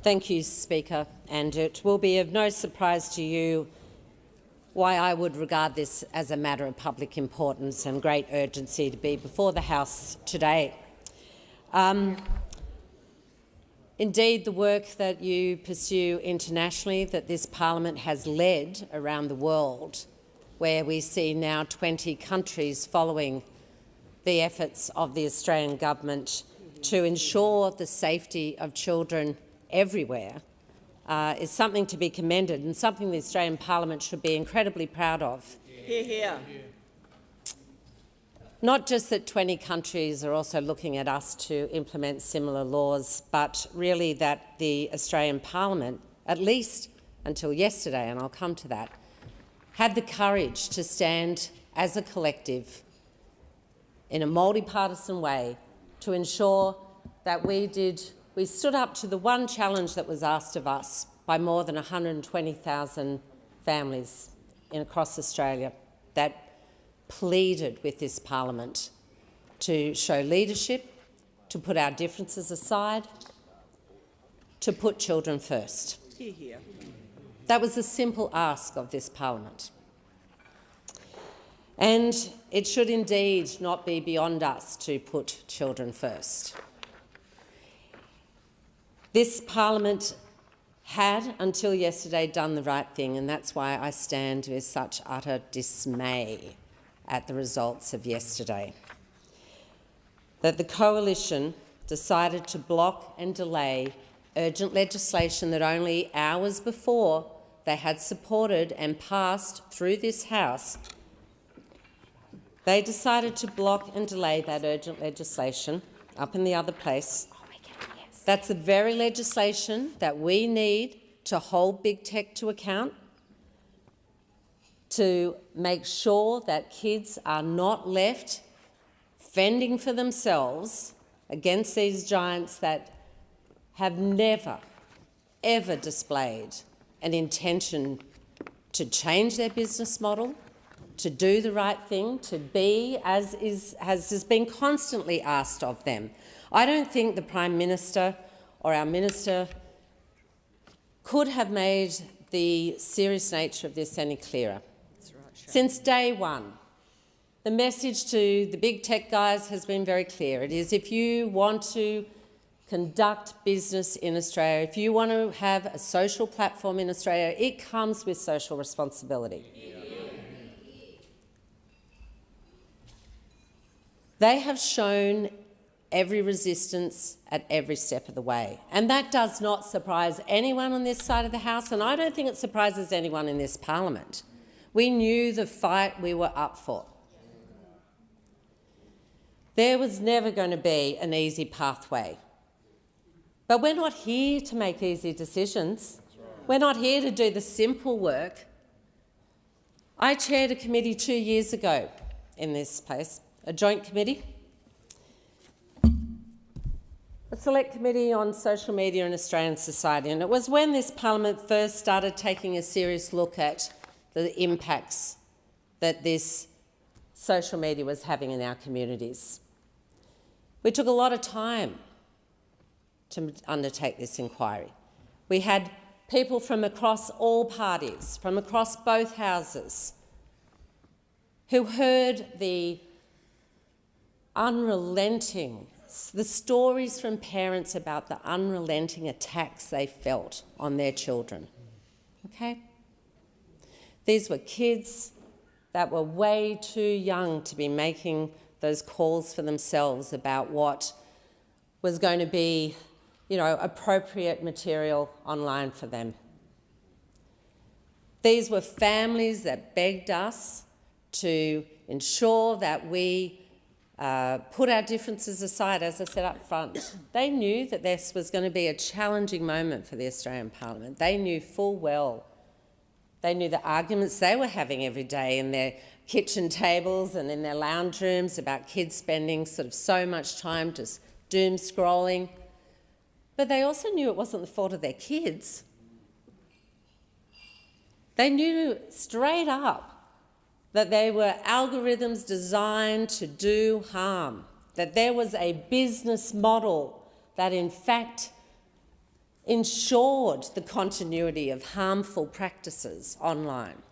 Thank you, Speaker, and it will be of no surprise to you why I would regard this as a matter of public importance and great urgency to be before the House today. Indeed, the work that you pursue internationally, that this parliament has led around the world, where we see now 20 countries following the efforts of the Australian government to ensure the safety of children everywhere, is something to be commended and something the Australian Parliament should be incredibly proud of. Hear, hear. Not just that 20 countries are also looking at us to implement similar laws, but really that the Australian Parliament, at least until yesterday, and I'll come to that, had the courage to stand as a collective in a multi-partisan way to ensure that we stood up to the one challenge that was asked of us by more than 120,000 families across Australia that pleaded with this parliament to show leadership, to put our differences aside, to put children first. Hear, hear. That was a simple ask of this parliament. And it should indeed not be beyond us to put children first. This parliament had, until yesterday, done the right thing, and that's why I stand with such utter dismay at the results of yesterday. That the coalition decided to block and delay urgent legislation that only hours before they had supported and passed through this House. They decided to block and delay that urgent legislation up in the other place. That's the very legislation that we need to hold big tech to account, to make sure that kids are not left fending for themselves against these giants that have never, ever displayed an intention to change their business model, to do the right thing, to be as has been constantly asked of them. I don't think the Prime Minister or our Minister could have made the serious nature of this any clearer. Since day one, the message to the big tech guys has been very clear. It is, if you want to conduct business in Australia, if you want to have a social platform in Australia, it comes with social responsibility. They have shown every resistance at every step of the way, and that does not surprise anyone on this side of the House, and I don't think it surprises anyone in this parliament. We knew the fight we were up for. There was never going to be an easy pathway. But we're not here to make easy decisions. We're not here to do the simple work. I chaired a committee 2 years ago in this place, a joint committee, a select committee on social media in Australian society, and it was when this parliament first started taking a serious look at the impacts that this social media was having in our communities. We took a lot of time to undertake this inquiry. We had people from across all parties, from across both houses, who heard the stories from parents about the unrelenting attacks they felt on their children. Okay? These were kids that were way too young to be making those calls for themselves about what was going to be, appropriate material online for them. These were families that begged us to ensure that we put our differences aside, as I said up front. They knew that this was going to be a challenging moment for the Australian Parliament. They knew full well. They knew the arguments they were having every day in their kitchen tables and in their lounge rooms about kids spending so much time just doom scrolling. But they also knew it wasn't the fault of their kids. They knew straight up that they were algorithms designed to do harm, that there was a business model that in fact ensured the continuity of harmful practices online.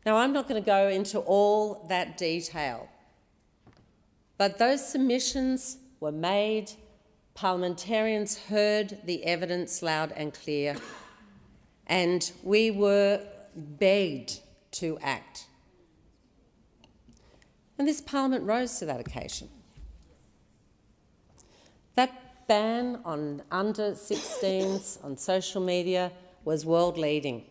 Now, I'm not going to go into all that detail, but those submissions were made, parliamentarians heard the evidence loud and clear, and we were begged to act. And this parliament rose to that occasion. That ban on under 16s on social media was world-leading.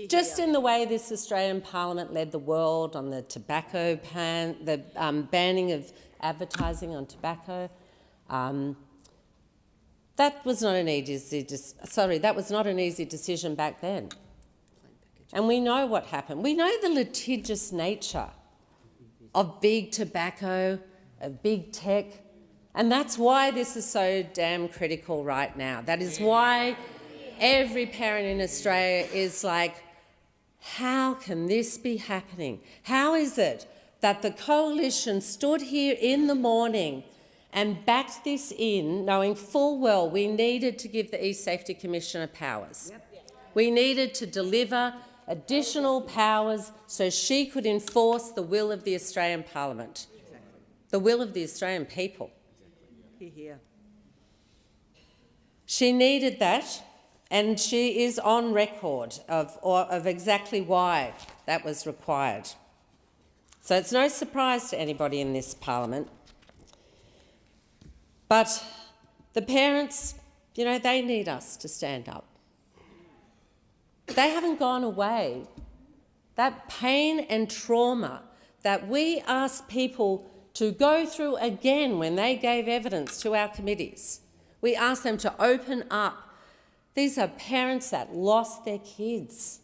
Just in the way this Australian Parliament led the world on the tobacco ban, the banning of advertising on tobacco. That was not an easy decision back then. And we know what happened. We know the litigious nature of big tobacco, of big tech, and that's why this is so damn critical right now. That is why every parent in Australia is like, how can this be happening? How is it that the coalition stood here in the morning and backed this in, knowing full well we needed to give the E-Safety Commissioner powers? We needed to deliver additional powers so she could enforce the will of the Australian Parliament, the will of the Australian people. She needed that, and she is on record of exactly why that was required. So it's no surprise to anybody in this parliament. But the parents, you know, they need us to stand up. They haven't gone away. That pain and trauma that we asked people to go through again when they gave evidence to our committees, we asked them to open up. These are parents that lost their kids,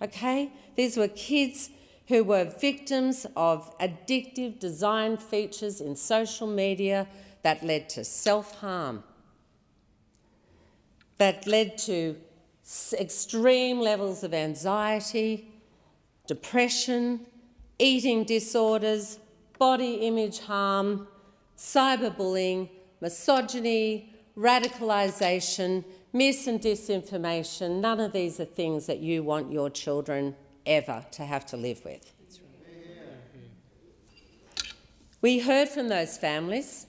okay? These were kids who were victims of addictive design features in social media that led to self-harm, that led to extreme levels of anxiety, depression, eating disorders, body image harm, cyberbullying, misogyny, radicalisation, mis and disinformation. None of these are things that you want your children ever to have to live with. We heard from those families.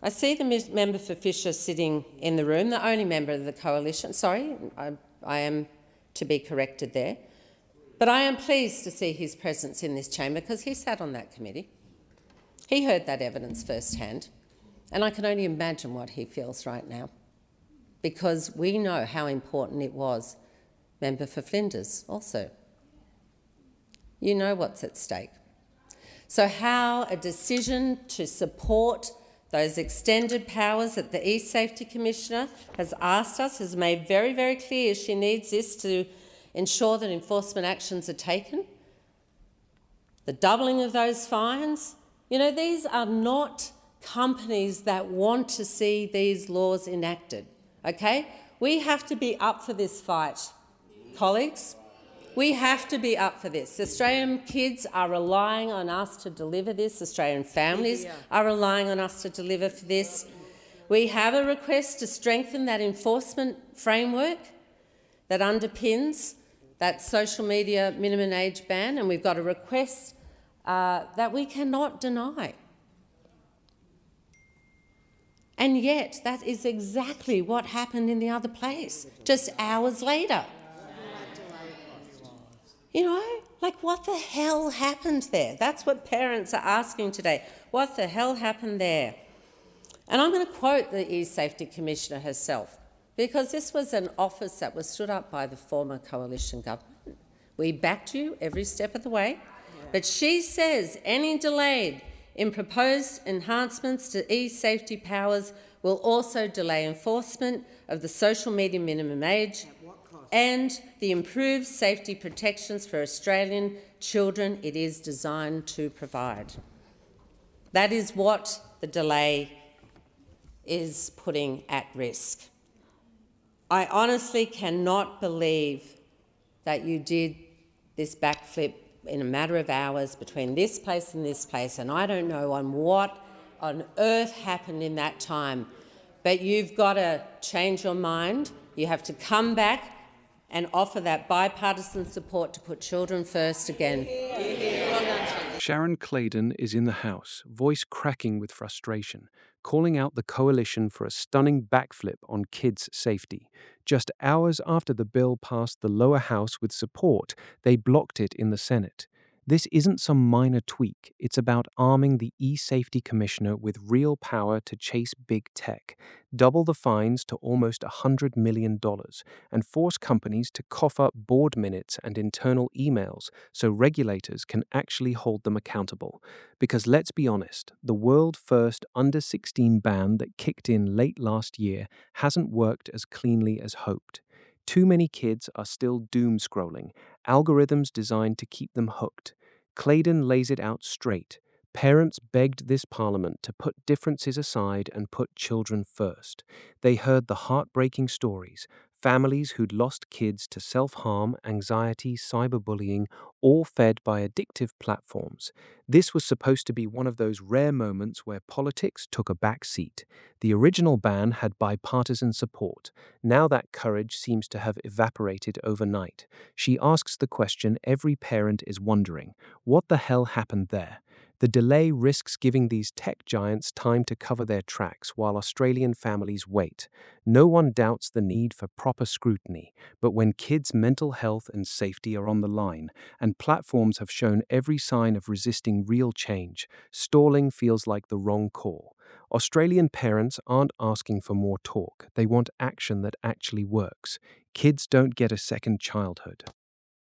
I see the member for Fisher sitting in the room, the only member of the coalition. Sorry, I am to be corrected there. But I am pleased to see his presence in this chamber because he sat on that committee. He heard that evidence firsthand, and I can only imagine what he feels right now, because we know how important it was. Member for Flinders also. You know what's at stake. So how a decision to support those extended powers that the E-Safety Commissioner has asked us, has made very, very clear she needs this to ensure that enforcement actions are taken. The doubling of those fines. You know, these are not companies that want to see these laws enacted, okay? We have to be up for this fight, colleagues. We have to be up for this. Australian kids are relying on us to deliver this. Australian families are relying on us to deliver for this. We have a request to strengthen that enforcement framework that underpins that social media minimum age ban, and we've got a request that we cannot deny. And yet that is exactly what happened in the other place, just hours later. You know, like, what the hell happened there? That's what parents are asking today. What the hell happened there? And I'm going to quote the E-Safety Commissioner herself, because this was an office that was stood up by the former coalition government. We backed you every step of the way, but she says any delay in proposed enhancements to E-Safety powers will also delay enforcement of the social media minimum age and the improved safety protections for Australian children it is designed to provide. That is what the delay is putting at risk. I honestly cannot believe that you did this backflip in a matter of hours between this place and this place, and I don't know on what on earth happened in that time. But you've got to change your mind. You have to come back and offer that bipartisan support to put children first again. Sharon Claydon is in the House, voice cracking with frustration, calling out the coalition for a stunning backflip on kids' safety. Just hours after the bill passed the lower house with support, they blocked it in the Senate. This isn't some minor tweak. It's about arming the e-safety commissioner with real power to chase big tech, double the fines to almost $100 million, and force companies to cough up board minutes and internal emails so regulators can actually hold them accountable. Because let's be honest, the world-first under-16 ban that kicked in late last year hasn't worked as cleanly as hoped. Too many kids are still doom-scrolling, algorithms designed to keep them hooked. Claydon lays it out straight. Parents begged this parliament to put differences aside and put children first. They heard the heartbreaking stories, families who'd lost kids to self-harm, anxiety, cyberbullying, all fed by addictive platforms. This was supposed to be one of those rare moments where politics took a back seat. The original ban had bipartisan support. Now that courage seems to have evaporated overnight. She asks the question every parent is wondering: what the hell happened there? The delay risks giving these tech giants time to cover their tracks while Australian families wait. No one doubts the need for proper scrutiny, but when kids' mental health and safety are on the line, and platforms have shown every sign of resisting real change, stalling feels like the wrong call. Australian parents aren't asking for more talk, they want action that actually works. Kids don't get a second childhood.